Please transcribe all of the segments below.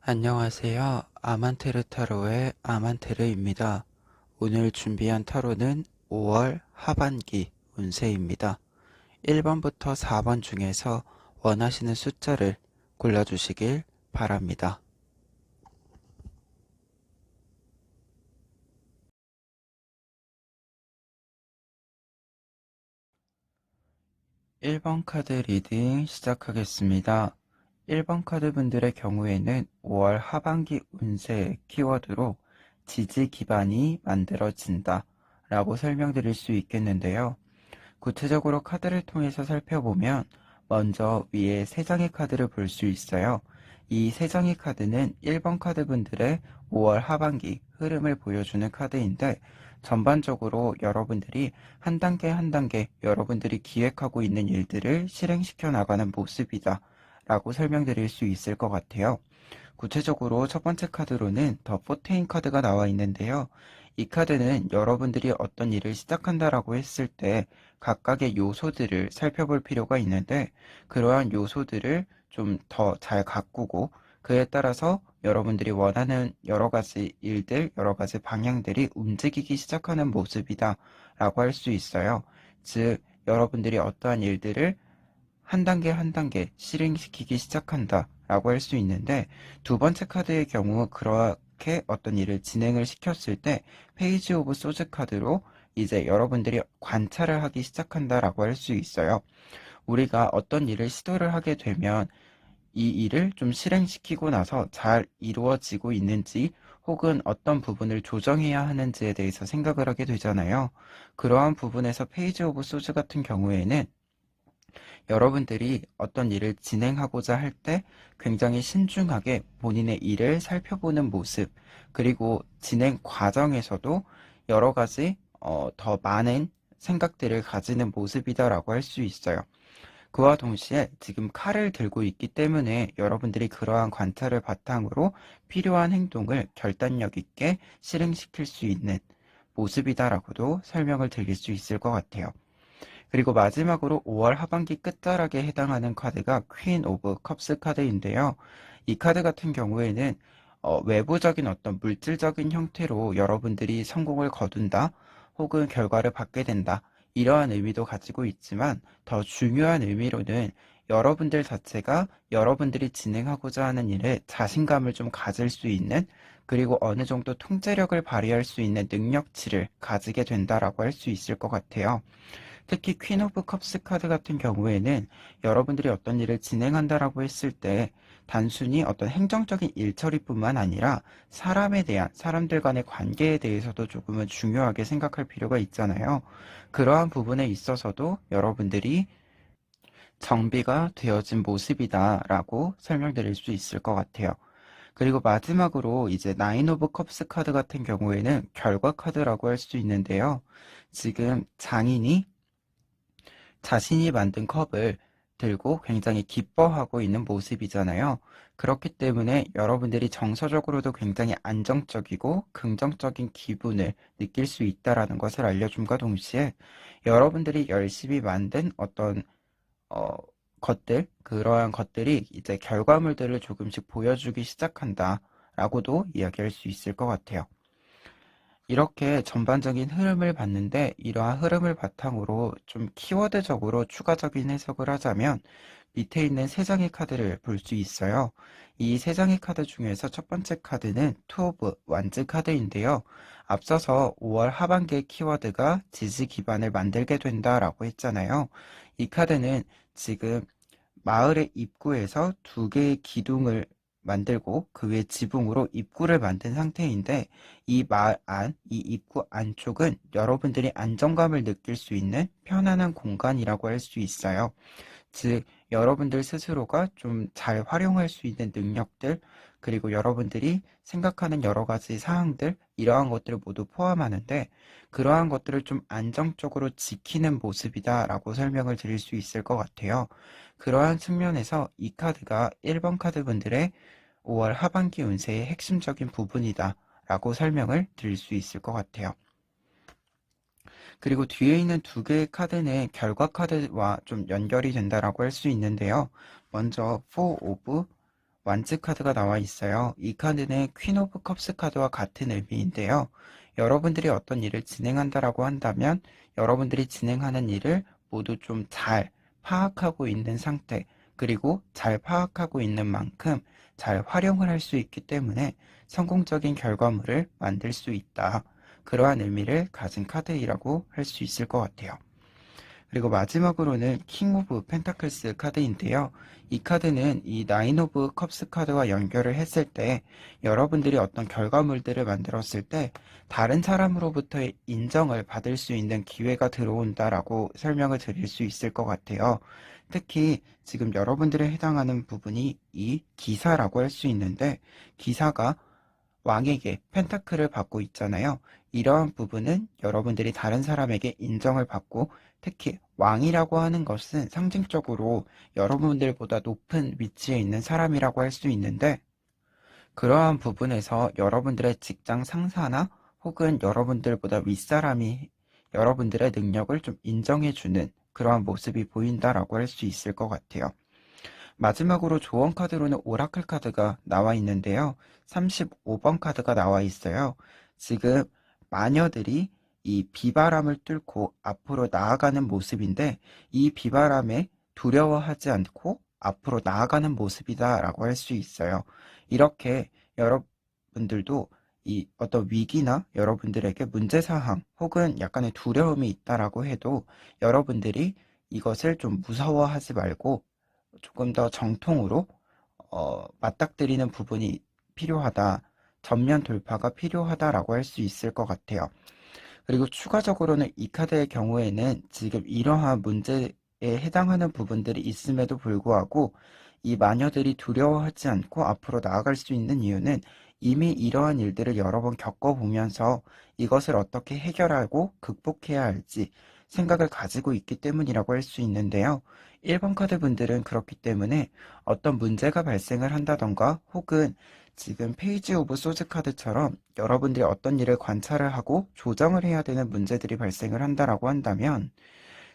안녕하세요. 아만테르 타로의 아만테르입니다. 오늘 준비한 타로는 5월 하반기 운세입니다. 1번부터 4번 중에서 원하시는 숫자를 골라주시길 바랍니다. 1번 카드 리딩 시작하겠습니다. 1번 카드 분들의 경우에는 5월 하반기 운세 키워드로 지지 기반이 만들어진다 라고 설명드릴 수 있겠는데요. 구체적으로 카드를 통해서 살펴보면 먼저 위에 3장의 카드를 볼 수 있어요. 이 3장의 카드는 1번 카드 분들의 5월 하반기 흐름을 보여주는 카드인데 전반적으로 여러분들이 한 단계 한 단계 여러분들이 기획하고 있는 일들을 실행시켜 나가는 모습이다 라고 설명드릴 수 있을 것 같아요. 구체적으로 첫 번째 카드로는 더 포테인 카드가 나와 있는데요. 이 카드는 여러분들이 어떤 일을 시작한다라고 했을 때 각각의 요소들을 살펴볼 필요가 있는데 그러한 요소들을 좀 더 잘 가꾸고 그에 따라서 여러분들이 원하는 여러 가지 일들, 여러 가지 방향들이 움직이기 시작하는 모습이다 라고 할 수 있어요. 즉, 여러분들이 어떠한 일들을 한 단계 한 단계 실행시키기 시작한다 라고 할 수 있는데 두 번째 카드의 경우 그렇게 어떤 일을 진행을 시켰을 때 페이지 오브 소즈 카드로 이제 여러분들이 관찰을 하기 시작한다 라고 할 수 있어요. 우리가 어떤 일을 시도를 하게 되면 이 일을 좀 실행시키고 나서 잘 이루어지고 있는지 혹은 어떤 부분을 조정해야 하는지에 대해서 생각을 하게 되잖아요. 그러한 부분에서 페이지 오브 소즈 같은 경우에는 여러분들이 어떤 일을 진행하고자 할 때 굉장히 신중하게 본인의 일을 살펴보는 모습, 그리고 진행 과정에서도 여러 가지 더 많은 생각들을 가지는 모습이다라고 할 수 있어요. 그와 동시에 지금 칼을 들고 있기 때문에 여러분들이 그러한 관찰을 바탕으로 필요한 행동을 결단력 있게 실행시킬 수 있는 모습이다라고도 설명을 드릴 수 있을 것 같아요. 그리고 마지막으로 5월 하반기 끝자락에 해당하는 카드가 퀸 오브 컵스 카드인데요. 이 카드 같은 경우에는 외부적인 어떤 물질적인 형태로 여러분들이 성공을 거둔다 혹은 결과를 받게 된다 이러한 의미도 가지고 있지만 더 중요한 의미로는 여러분들 자체가 여러분들이 진행하고자 하는 일에 자신감을 좀 가질 수 있는 그리고 어느 정도 통제력을 발휘할 수 있는 능력치를 가지게 된다라고 할 수 있을 것 같아요. 특히 퀸 오브 컵스 카드 같은 경우에는 여러분들이 어떤 일을 진행한다라고 했을 때 단순히 어떤 행정적인 일처리뿐만 아니라 사람에 대한 사람들 간의 관계에 대해서도 조금은 중요하게 생각할 필요가 있잖아요. 그러한 부분에 있어서도 여러분들이 정비가 되어진 모습이다라고 설명드릴 수 있을 것 같아요. 그리고 마지막으로 이제 나인 오브 컵스 카드 같은 경우에는 결과 카드라고 할 수 있는데요. 지금 장인이 자신이 만든 컵을 들고 굉장히 기뻐하고 있는 모습이잖아요. 그렇기 때문에 여러분들이 정서적으로도 굉장히 안정적이고 긍정적인 기분을 느낄 수 있다라는 것을 알려줌과 동시에 여러분들이 열심히 만든 어떤 어, 것들, 그러한 것들이 이제 결과물들을 조금씩 보여주기 시작한다라고도 이야기할 수 있을 것 같아요. 이렇게 전반적인 흐름을 봤는데 이러한 흐름을 바탕으로 좀 키워드적으로 추가적인 해석을 하자면 밑에 있는 세 장의 카드를 볼 수 있어요. 이 세 장의 카드 중에서 첫 번째 카드는 투 오브 완즈 카드인데요. 앞서서 5월 하반기의 키워드가 지지 기반을 만들게 된다라고 했잖아요. 이 카드는 지금 마을의 입구에서 두 개의 기둥을 만들고 그 위에 지붕으로 입구를 만든 상태인데 이 마을 안, 이 입구 안쪽은 여러분들이 안정감을 느낄 수 있는 편안한 공간이라고 할 수 있어요. 즉, 여러분들 스스로가 좀 잘 활용할 수 있는 능력들, 그리고 여러분들이 생각하는 여러 가지 사항들, 이러한 것들을 모두 포함하는데, 그러한 것들을 좀 안정적으로 지키는 모습이다라고 설명을 드릴 수 있을 것 같아요. 그러한 측면에서 이 카드가 1번 카드 분들의 5월 하반기 운세의 핵심적인 부분이다라고 설명을 드릴 수 있을 것 같아요. 그리고 뒤에 있는 두 개의 카드는 결과 카드와 좀 연결이 된다라고 할 수 있는데요. 먼저 4 of 완즈 카드가 나와 있어요. 이 카드는 퀸 오브 컵스 카드와 같은 의미인데요. 여러분들이 어떤 일을 진행한다라고 한다면 여러분들이 진행하는 일을 모두 좀 잘 파악하고 있는 상태, 그리고 잘 파악하고 있는 만큼 잘 활용을 할 수 있기 때문에 성공적인 결과물을 만들 수 있다. 그러한 의미를 가진 카드이라고 할 수 있을 것 같아요. 그리고 마지막으로는 킹 오브 펜타클스 카드인데요. 이 카드는 이 나인 오브 컵스 카드와 연결을 했을 때 여러분들이 어떤 결과물들을 만들었을 때 다른 사람으로부터의 인정을 받을 수 있는 기회가 들어온다라고 설명을 드릴 수 있을 것 같아요. 특히 지금 여러분들에 해당하는 부분이 이 기사라고 할 수 있는데, 기사가 왕에게 펜타클을 받고 있잖아요. 이러한 부분은 여러분들이 다른 사람에게 인정을 받고, 특히 왕이라고 하는 것은 상징적으로 여러분들보다 높은 위치에 있는 사람이라고 할 수 있는데, 그러한 부분에서 여러분들의 직장 상사나 혹은 여러분들보다 윗사람이 여러분들의 능력을 좀 인정해주는 그러한 모습이 보인다라고 할 수 있을 것 같아요. 마지막으로 조언 카드로는 오라클 카드가 나와 있는데요. 35번 카드가 나와 있어요. 지금 마녀들이 이 비바람을 뚫고 앞으로 나아가는 모습인데, 이 비바람에 두려워하지 않고 앞으로 나아가는 모습이다라고 할 수 있어요. 이렇게 여러분들도 이 어떤 위기나 여러분들에게 문제사항 혹은 약간의 두려움이 있다라고 해도 여러분들이 이것을 좀 무서워하지 말고 조금 더 정통으로 맞닥뜨리는 부분이 필요하다, 전면 돌파가 필요하다라고 할 수 있을 것 같아요. 그리고 추가적으로는 이 카드의 경우에는 지금 이러한 문제에 해당하는 부분들이 있음에도 불구하고 이 마녀들이 두려워하지 않고 앞으로 나아갈 수 있는 이유는 이미 이러한 일들을 여러 번 겪어보면서 이것을 어떻게 해결하고 극복해야 할지 생각을 가지고 있기 때문이라고 할 수 있는데요. 1번 카드 분들은 그렇기 때문에 어떤 문제가 발생을 한다던가 혹은 지금 페이지 오브 소즈 카드처럼 여러분들이 어떤 일을 관찰을 하고 조정을 해야 되는 문제들이 발생을 한다라고 한다면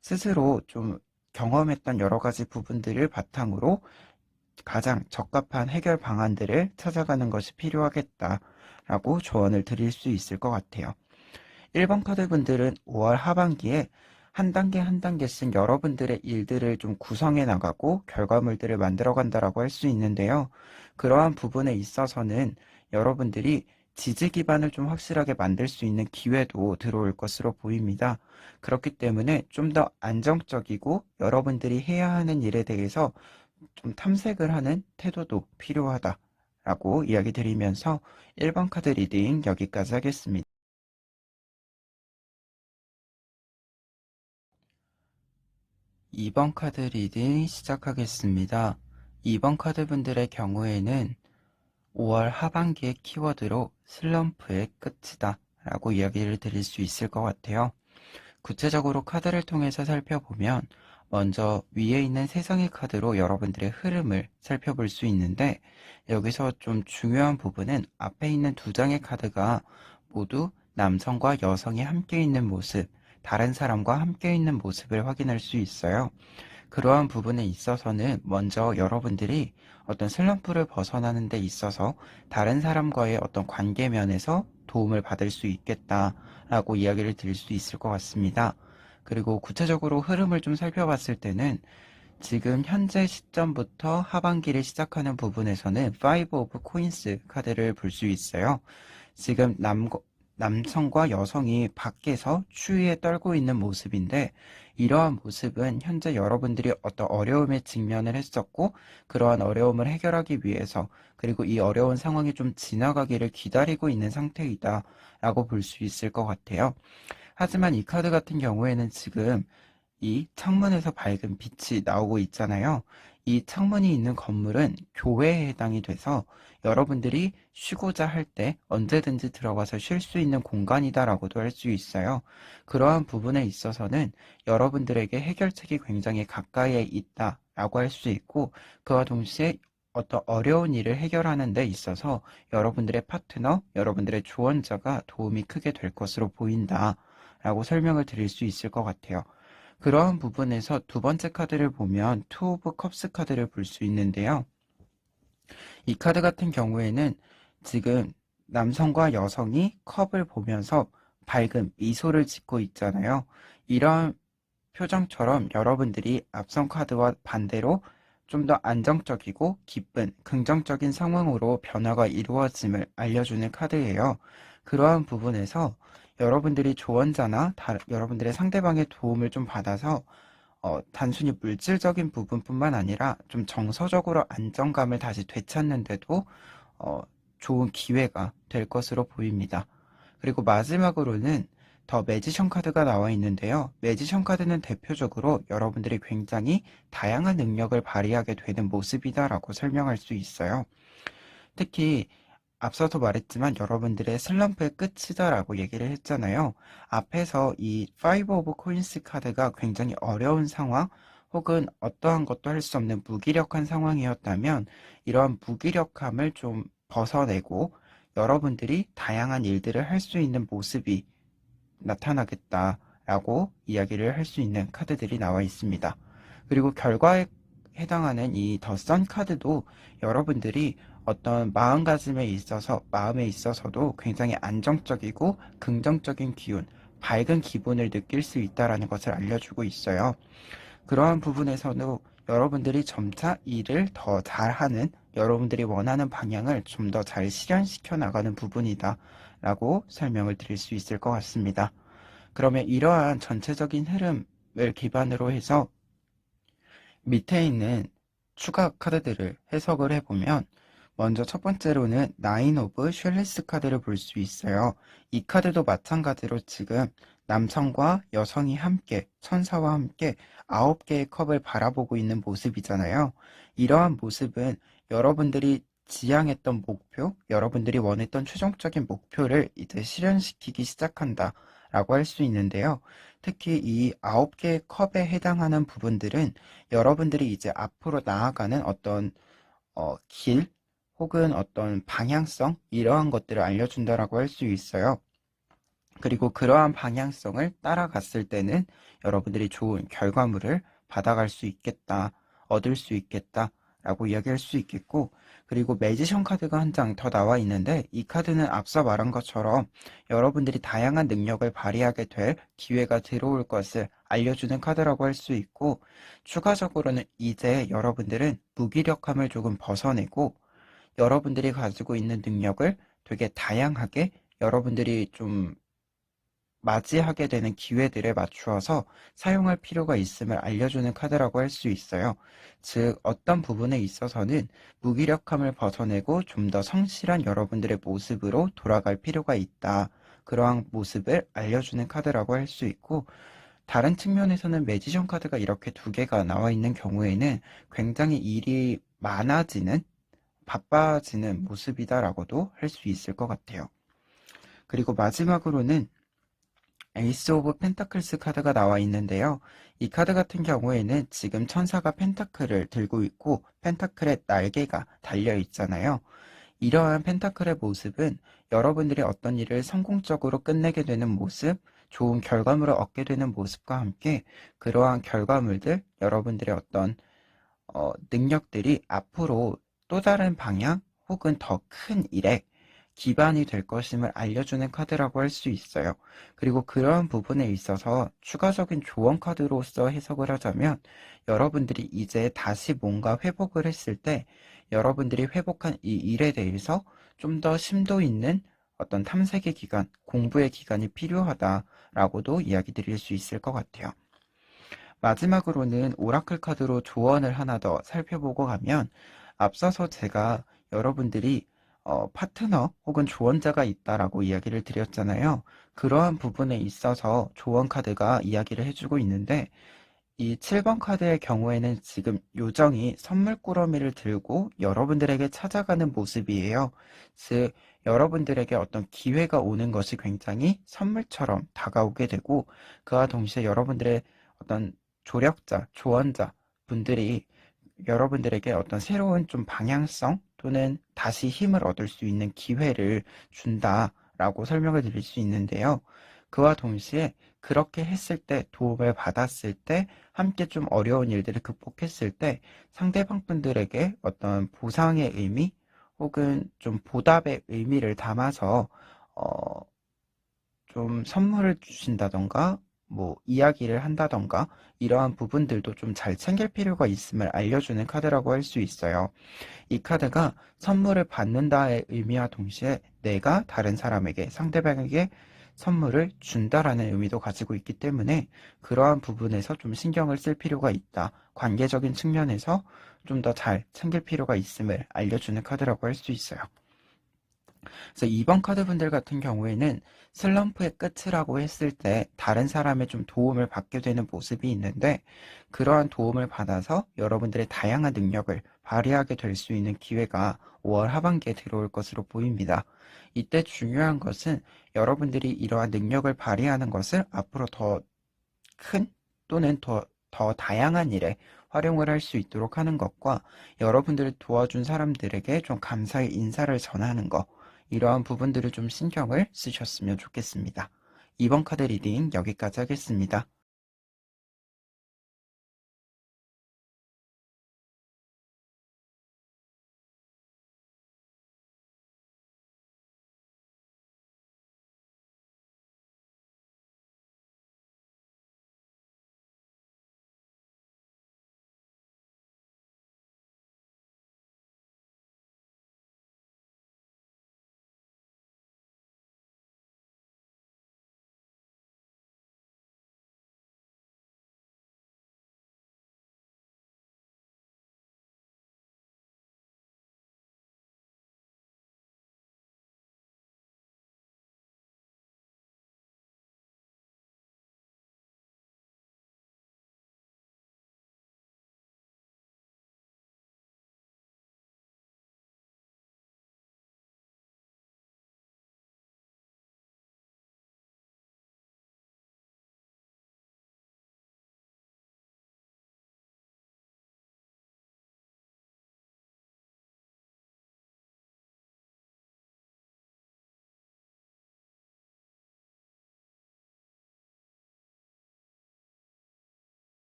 스스로 좀 경험했던 여러 가지 부분들을 바탕으로 가장 적합한 해결 방안들을 찾아가는 것이 필요하겠다라고 조언을 드릴 수 있을 것 같아요. 1번 카드 분들은 5월 하반기에 한 단계 한 단계씩 여러분들의 일들을 좀 구성해 나가고 결과물들을 만들어 간다라고 할 수 있는데요. 그러한 부분에 있어서는 여러분들이 지지 기반을 좀 확실하게 만들 수 있는 기회도 들어올 것으로 보입니다. 그렇기 때문에 좀 더 안정적이고 여러분들이 해야 하는 일에 대해서 좀 탐색을 하는 태도도 필요하다라고 이야기 드리면서 1번 카드 리딩 여기까지 하겠습니다. 2번 카드 리딩 시작하겠습니다. 2번 카드 분들의 경우에는 5월 하반기의 키워드로 슬럼프의 끝이다 라고 이야기를 드릴 수 있을 것 같아요. 구체적으로 카드를 통해서 살펴보면 먼저 위에 있는 세상의 카드로 여러분들의 흐름을 살펴볼 수 있는데, 여기서 좀 중요한 부분은 앞에 있는 두 장의 카드가 모두 남성과 여성이 함께 있는 모습, 다른 사람과 함께 있는 모습을 확인할 수 있어요. 그러한 부분에 있어서는 먼저 여러분들이 어떤 슬럼프를 벗어나는 데 있어서 다른 사람과의 어떤 관계 면에서 도움을 받을 수 있겠다라고 이야기를 드릴 수 있을 것 같습니다. 그리고 구체적으로 흐름을 좀 살펴봤을 때는 지금 현재 시점부터 하반기를 시작하는 부분에서는 5 오브 코인스 카드를 볼 수 있어요. 지금 남성과 여성이 밖에서 추위에 떨고 있는 모습인데, 이러한 모습은 현재 여러분들이 어떤 어려움에 직면을 했었고 그러한 어려움을 해결하기 위해서, 그리고 이 어려운 상황이 좀 지나가기를 기다리고 있는 상태이다 라고 볼 수 있을 것 같아요. 하지만 이 카드 같은 경우에는 지금 이 창문에서 밝은 빛이 나오고 있잖아요. 이 창문이 있는 건물은 교회에 해당이 돼서 여러분들이 쉬고자 할 때 언제든지 들어가서 쉴 수 있는 공간이다라고도 할 수 있어요. 그러한 부분에 있어서는 여러분들에게 해결책이 굉장히 가까이에 있다라고 할 수 있고, 그와 동시에 어떤 어려운 일을 해결하는 데 있어서 여러분들의 파트너, 여러분들의 조언자가 도움이 크게 될 것으로 보인다라고 설명을 드릴 수 있을 것 같아요. 그러한 부분에서 두 번째 카드를 보면 투 오브 컵스 카드를 볼 수 있는데요. 이 카드 같은 경우에는 지금 남성과 여성이 컵을 보면서 밝은 미소를 짓고 있잖아요. 이런 표정처럼 여러분들이 앞선 카드와 반대로 좀 더 안정적이고 기쁜 긍정적인 상황으로 변화가 이루어짐을 알려주는 카드예요. 그러한 부분에서 여러분들이 조언자나 여러분들의 상대방의 도움을 좀 받아서 단순히 물질적인 부분뿐만 아니라 좀 정서적으로 안정감을 다시 되찾는데도 어, 좋은 기회가 될 것으로 보입니다. 그리고 마지막으로는 더 매지션 카드가 나와 있는데요. 매지션 카드는 대표적으로 여러분들이 굉장히 다양한 능력을 발휘하게 되는 모습이다라고 설명할 수 있어요. 특히 앞서도 말했지만 여러분들의 슬럼프의 끝이다라고 얘기를 했잖아요. 앞에서 이 5 오브 코인스 카드가 굉장히 어려운 상황 혹은 어떠한 것도 할 수 없는 무기력한 상황이었다면 이러한 무기력함을 좀 벗어내고 여러분들이 다양한 일들을 할 수 있는 모습이 나타나겠다라고 이야기를 할 수 있는 카드들이 나와 있습니다. 그리고 결과에 해당하는 이 더 선 카드도 여러분들이 어떤 마음가짐에 있어서 마음에 있어서도 굉장히 안정적이고 긍정적인 기운, 밝은 기분을 느낄 수 있다라는 것을 알려주고 있어요. 그러한 부분에서도 여러분들이 점차 일을 더 잘하는 여러분들이 원하는 방향을 좀 더 잘 실현시켜 나가는 부분이다 라고 설명을 드릴 수 있을 것 같습니다. 그러면 이러한 전체적인 흐름을 기반으로 해서 밑에 있는 추가 카드들을 해석을 해보면 먼저 첫 번째로는 나인 오브 쉘리스 카드를 볼 수 있어요. 이 카드도 마찬가지로 지금 남성과 여성이 함께 천사와 함께 9개의 컵을 바라보고 있는 모습이잖아요. 이러한 모습은 여러분들이 지향했던 목표, 여러분들이 원했던 최종적인 목표를 이제 실현시키기 시작한다 라고 할 수 있는데요. 특히 이 9개의 컵에 해당하는 부분들은 여러분들이 이제 앞으로 나아가는 어떤 길 혹은 어떤 방향성 이러한 것들을 알려준다라고 할 수 있어요. 그리고 그러한 방향성을 따라갔을 때는 여러분들이 좋은 결과물을 받아갈 수 있겠다, 얻을 수 있겠다라고 이야기할 수 있겠고, 그리고 매지션 카드가 한 장 더 나와 있는데 이 카드는 앞서 말한 것처럼 여러분들이 다양한 능력을 발휘하게 될 기회가 들어올 것을 알려주는 카드라고 할 수 있고, 추가적으로는 이제 여러분들은 무기력함을 조금 벗어내고 여러분들이 가지고 있는 능력을 되게 다양하게 여러분들이 좀 맞이하게 되는 기회들에 맞추어서 사용할 필요가 있음을 알려주는 카드라고 할 수 있어요. 즉, 어떤 부분에 있어서는 무기력함을 벗어내고 좀 더 성실한 여러분들의 모습으로 돌아갈 필요가 있다. 그러한 모습을 알려주는 카드라고 할 수 있고, 다른 측면에서는 매지션 카드가 이렇게 두 개가 나와 있는 경우에는 굉장히 일이 많아지는, 바빠지는 모습이다라고도 할 수 있을 것 같아요. 그리고 마지막으로는 에이스 오브 펜타클스 카드가 나와 있는데요. 이 카드 같은 경우에는 지금 천사가 펜타클을 들고 있고 펜타클의 날개가 달려 있잖아요. 이러한 펜타클의 모습은 여러분들이 어떤 일을 성공적으로 끝내게 되는 모습, 좋은 결과물을 얻게 되는 모습과 함께 그러한 결과물들, 여러분들의 어떤 능력들이 앞으로 또 다른 방향 혹은 더 큰 일에 기반이 될 것임을 알려주는 카드라고 할 수 있어요. 그리고 그러한 부분에 있어서 추가적인 조언 카드로서 해석을 하자면 여러분들이 이제 다시 뭔가 회복을 했을 때 여러분들이 회복한 이 일에 대해서 좀 더 심도 있는 어떤 탐색의 기간, 공부의 기간이 필요하다라고도 이야기 드릴 수 있을 것 같아요. 마지막으로는 오라클 카드로 조언을 하나 더 살펴보고 가면 앞서서 제가 여러분들이 파트너 혹은 조언자가 있다라고 이야기를 드렸잖아요. 그러한 부분에 있어서 조언 카드가 이야기를 해주고 있는데 이 7번 카드의 경우에는 지금 요정이 선물 꾸러미를 들고 여러분들에게 찾아가는 모습이에요. 즉, 여러분들에게 어떤 기회가 오는 것이 굉장히 선물처럼 다가오게 되고 그와 동시에 여러분들의 어떤 조력자, 조언자 분들이 여러분들에게 어떤 새로운 좀 방향성 또는 다시 힘을 얻을 수 있는 기회를 준다라고 설명을 드릴 수 있는데요. 그와 동시에 그렇게 했을 때, 도움을 받았을 때, 함께 좀 어려운 일들을 극복했을 때 상대방 분들에게 어떤 보상의 의미 혹은 좀 보답의 의미를 담아서 어, 좀 선물을 주신다던가 뭐 이야기를 한다던가 이러한 부분들도 좀 잘 챙길 필요가 있음을 알려주는 카드라고 할 수 있어요. 이 카드가 선물을 받는다의 의미와 동시에 내가 다른 사람에게, 상대방에게 선물을 준다라는 의미도 가지고 있기 때문에 그러한 부분에서 좀 신경을 쓸 필요가 있다. 관계적인 측면에서 좀 더 잘 챙길 필요가 있음을 알려주는 카드라고 할 수 있어요. 그래서 2번 카드 분들 같은 경우에는 슬럼프의 끝이라고 했을 때 다른 사람의 좀 도움을 받게 되는 모습이 있는데, 그러한 도움을 받아서 여러분들의 다양한 능력을 발휘하게 될 수 있는 기회가 5월 하반기에 들어올 것으로 보입니다. 이때 중요한 것은 여러분들이 이러한 능력을 발휘하는 것을 앞으로 더 큰 또는 더 다양한 일에 활용을 할 수 있도록 하는 것과 여러분들을 도와준 사람들에게 좀 감사의 인사를 전하는 것, 이러한 부분들을 좀 신경을 쓰셨으면 좋겠습니다. 이번 카드 리딩 여기까지 하겠습니다.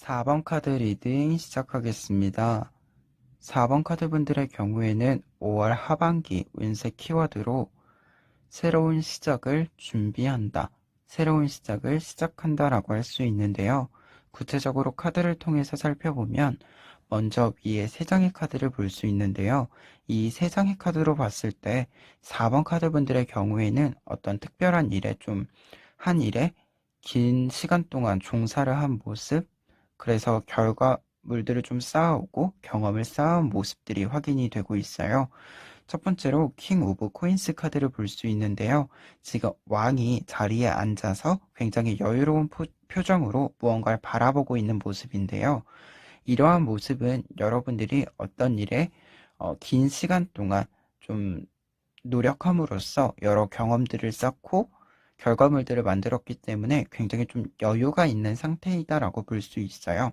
4번 카드 리딩 시작하겠습니다. 4번 카드분들의 경우에는 5월 하반기 운세 키워드로 새로운 시작을 준비한다, 새로운 시작을 시작한다 라고 할 수 있는데요. 구체적으로 카드를 통해서 살펴보면 먼저 위에 3장의 카드를 볼 수 있는데요. 이 3장의 카드로 봤을 때 4번 카드분들의 경우에는 어떤 특별한 일에 한 일에 긴 시간 동안 종사를 한 모습, 그래서 결과물들을 좀 쌓아오고 경험을 쌓아온 모습들이 확인이 되고 있어요. 첫 번째로 킹 오브 코인스 카드를 볼 수 있는데요. 지금 왕이 자리에 앉아서 굉장히 여유로운 표정으로 무언가를 바라보고 있는 모습인데요. 이러한 모습은 여러분들이 어떤 일에 긴 시간 동안 좀 노력함으로써 여러 경험들을 쌓고 결과물들을 만들었기 때문에 굉장히 좀 여유가 있는 상태이다라고 볼 수 있어요.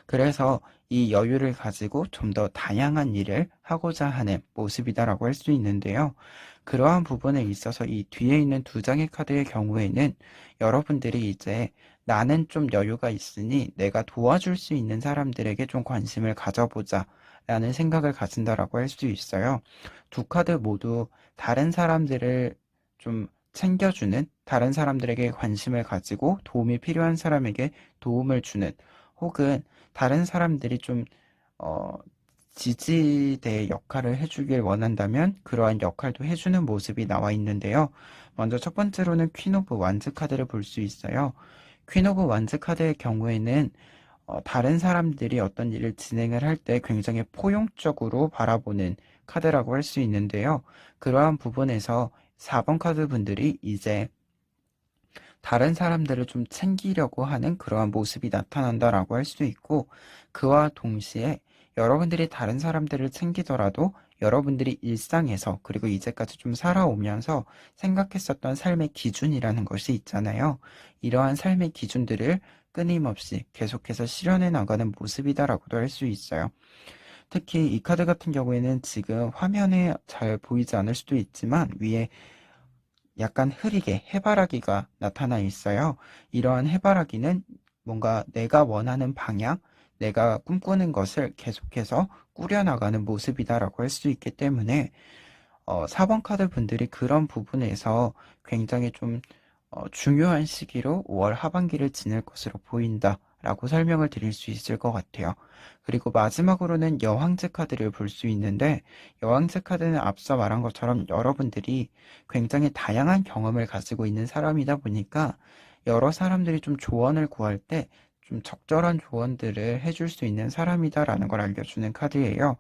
그래서 이 여유를 가지고 좀 더 다양한 일을 하고자 하는 모습이다라고 할 수 있는데요. 그러한 부분에 있어서 이 뒤에 있는 2장의 카드의 경우에는 여러분들이 이제 나는 좀 여유가 있으니 내가 도와줄 수 있는 사람들에게 좀 관심을 가져보자 라는 생각을 가진다라고 할 수 있어요. 두 카드 모두 다른 사람들을 좀 챙겨주는, 다른 사람들에게 관심을 가지고 도움이 필요한 사람에게 도움을 주는, 혹은 다른 사람들이 좀 어, 지지대의 역할을 해주길 원한다면 그러한 역할도 해주는 모습이 나와 있는데요. 먼저 첫 번째로는 퀸 오브 완즈 카드를 볼 수 있어요. 퀸 오브 완즈 카드의 경우에는 다른 사람들이 어떤 일을 진행을 할 때 굉장히 포용적으로 바라보는 카드라고 할 수 있는데요. 그러한 부분에서 4번 카드 분들이 이제 다른 사람들을 좀 챙기려고 하는 그러한 모습이 나타난다라고 할 수 있고, 그와 동시에 여러분들이 다른 사람들을 챙기더라도 여러분들이 일상에서 그리고 이제까지 좀 살아오면서 생각했었던 삶의 기준이라는 것이 있잖아요. 이러한 삶의 기준들을 끊임없이 계속해서 실현해 나가는 모습이다라고도 할 수 있어요. 특히 이 카드 같은 경우에는 지금 화면에 잘 보이지 않을 수도 있지만 위에 약간 흐리게 해바라기가 나타나 있어요. 이러한 해바라기는 뭔가 내가 원하는 방향, 내가 꿈꾸는 것을 계속해서 꾸려나가는 모습이다라고 할 수 있기 때문에 4번 카드 분들이 그런 부분에서 굉장히 좀 중요한 시기로 5월 하반기를 지낼 것으로 보인다라고 설명을 드릴 수 있을 것 같아요. 그리고 마지막으로는 여왕제 카드를 볼 수 있는데, 여왕제 카드는 앞서 말한 것처럼 여러분들이 굉장히 다양한 경험을 가지고 있는 사람이다 보니까 여러 사람들이 좀 조언을 구할 때 좀 적절한 조언들을 해줄 수 있는 사람이다라는 걸 알려주는 카드예요.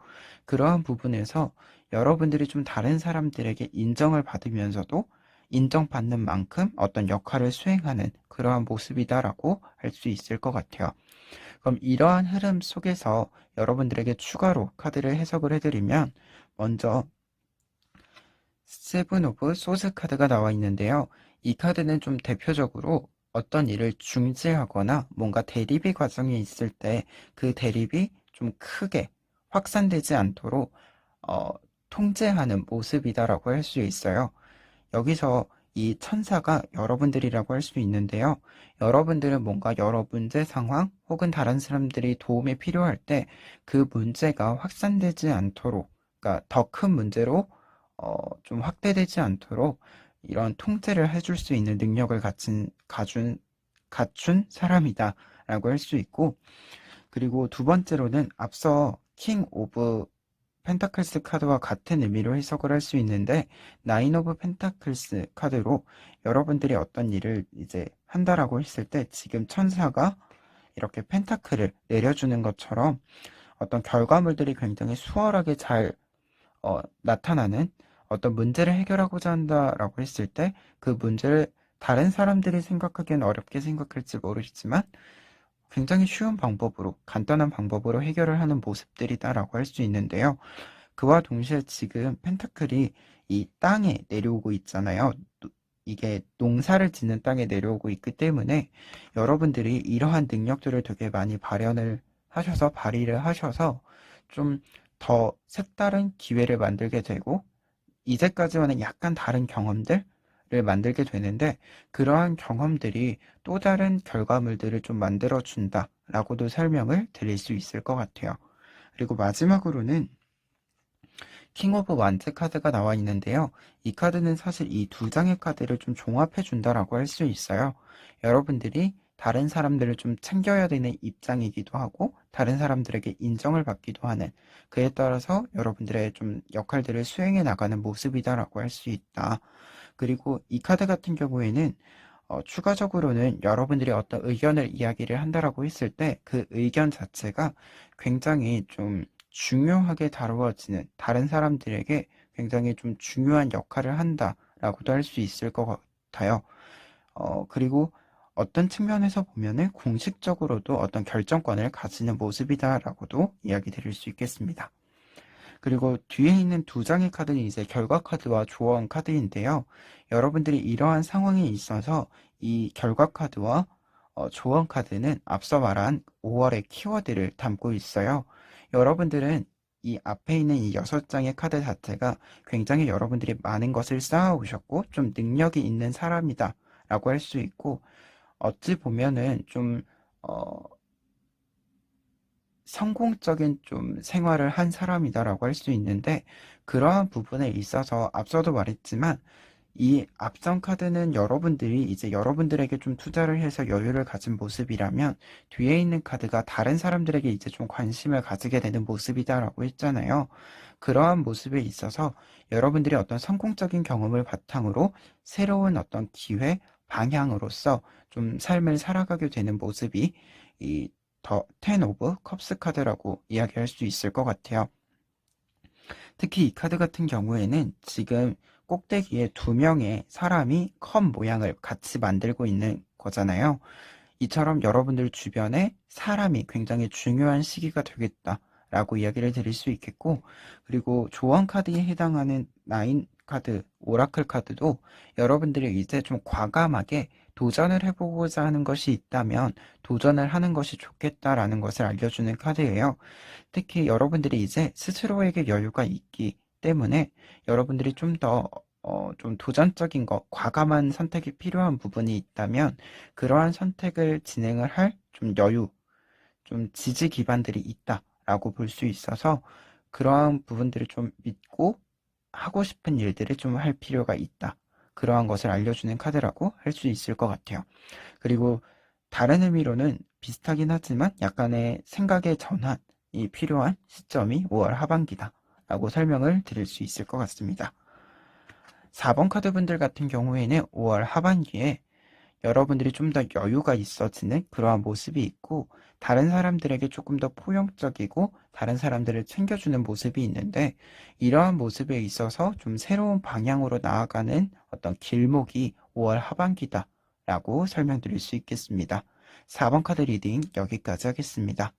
그러한 부분에서 여러분들이 좀 다른 사람들에게 인정을 받으면서도 인정받는 만큼 어떤 역할을 수행하는 그러한 모습이다라고 할 수 있을 것 같아요. 그럼 이러한 흐름 속에서 여러분들에게 추가로 카드를 해석을 해드리면, 먼저 세븐 오브 소스 카드가 나와 있는데요. 이 카드는 좀 대표적으로 어떤 일을 중지하거나 뭔가 대립이 과정이 있을 때 그 대립이 좀 크게 확산되지 않도록 어, 통제하는 모습이다라고 할 수 있어요. 여기서 이 천사가 여러분들이라고 할 수 있는데요. 여러분들은 뭔가 여러 문제 상황 혹은 다른 사람들이 도움이 필요할 때 그 문제가 확산되지 않도록, 그러니까 더 큰 문제로 좀 확대되지 않도록 이런 통제를 해줄 수 있는 능력을 갖춘 사람이다라고 할 수 있고, 그리고 두 번째로는 앞서 킹 오브 펜타클스 카드와 같은 의미로 해석을 할 수 있는데, 나인 오브 펜타클스 카드로 여러분들이 어떤 일을 이제 한다라고 했을 때 지금 천사가 이렇게 펜타클을 내려주는 것처럼 어떤 결과물들이 굉장히 수월하게 잘 나타나는, 어떤 문제를 해결하고자 한다라고 했을 때 그 문제를 다른 사람들이 생각하기엔 어렵게 생각할지 모르겠지만 굉장히 쉬운 방법으로, 간단한 방법으로 해결을 하는 모습들이다라고 할 수 있는데요. 그와 동시에 지금 펜타클이 이 땅에 내려오고 있잖아요. 이게 농사를 짓는 땅에 내려오고 있기 때문에 여러분들이 이러한 능력들을 되게 많이 발휘를 하셔서 좀 더 색다른 기회를 만들게 되고, 이제까지와는 약간 다른 경험들을 만들게 되는데, 그러한 경험들이 또 다른 결과물들을 좀 만들어 준다 라고도 설명을 드릴 수 있을 것 같아요. 그리고 마지막으로는 킹 오브 완즈 카드가 나와 있는데요. 이 카드는 사실 이 두 장의 카드를 좀 종합해 준다라고 할 수 있어요. 여러분들이 다른 사람들을 좀 챙겨야 되는 입장이기도 하고 다른 사람들에게 인정을 받기도 하는, 그에 따라서 여러분들의 좀 역할들을 수행해 나가는 모습이다라고 할 수 있다. 그리고 이 카드 같은 경우에는 추가적으로는 여러분들이 어떤 의견을 이야기를 한다라고 했을 때 그 의견 자체가 굉장히 좀 중요하게 다루어지는, 다른 사람들에게 굉장히 좀 중요한 역할을 한다라고도 할 수 있을 것 같아요. 그리고 어떤 측면에서 보면은 공식적으로도 어떤 결정권을 가지는 모습이다라고도 이야기 드릴 수 있겠습니다. 그리고 뒤에 있는 두 장의 카드는 이제 결과 카드와 조언 카드인데요. 여러분들이 이러한 상황에 있어서 이 결과 카드와 조언 카드는 앞서 말한 5월의 키워드를 담고 있어요. 여러분들은 이 앞에 있는 이 6장의 카드 자체가 굉장히 여러분들이 많은 것을 쌓아오셨고 좀 능력이 있는 사람이다 라고 할 수 있고, 어찌 보면은 좀 어, 성공적인 좀 생활을 한 사람이다라고 할 수 있는데, 그러한 부분에 있어서 앞서도 말했지만 이 앞선 카드는 여러분들이 이제 여러분들에게 좀 투자를 해서 여유를 가진 모습이라면, 뒤에 있는 카드가 다른 사람들에게 이제 좀 관심을 가지게 되는 모습이다라고 했잖아요. 그러한 모습에 있어서 여러분들이 어떤 성공적인 경험을 바탕으로 새로운 어떤 기회, 방향으로서 좀 삶을 살아가게 되는 모습이 이 더 텐 오브 컵스 카드라고 이야기할 수 있을 것 같아요. 특히 이 카드 같은 경우에는 지금 꼭대기에 두 명의 사람이 컵 모양을 같이 만들고 있는 거잖아요. 이처럼 여러분들 주변에 사람이 굉장히 중요한 시기가 되겠다라고 이야기를 드릴 수 있겠고, 그리고 조언 카드에 해당하는 나인 카드, 오라클 카드도 여러분들이 이제 좀 과감하게 도전을 해보고자 하는 것이 있다면 도전을 하는 것이 좋겠다라는 것을 알려주는 카드예요. 특히 여러분들이 이제 스스로에게 여유가 있기 때문에 여러분들이 좀 더 좀 도전적인 것, 과감한 선택이 필요한 부분이 있다면 그러한 선택을 진행을 할 좀 여유, 좀 지지 기반들이 있다라고 볼 수 있어서 그러한 부분들을 좀 믿고 하고 싶은 일들을 좀 할 필요가 있다. 그러한 것을 알려주는 카드라고 할 수 있을 것 같아요. 그리고 다른 의미로는 비슷하긴 하지만 약간의 생각의 전환이 필요한 시점이 5월 하반기다 라고 설명을 드릴 수 있을 것 같습니다. 4번 카드 분들 같은 경우에는 5월 하반기에 여러분들이 좀 더 여유가 있어지는 그러한 모습이 있고, 다른 사람들에게 조금 더 포용적이고 다른 사람들을 챙겨주는 모습이 있는데, 이러한 모습에 있어서 좀 새로운 방향으로 나아가는 어떤 길목이 5월 하반기다 라고 설명드릴 수 있겠습니다. 4번 카드 리딩 여기까지 하겠습니다.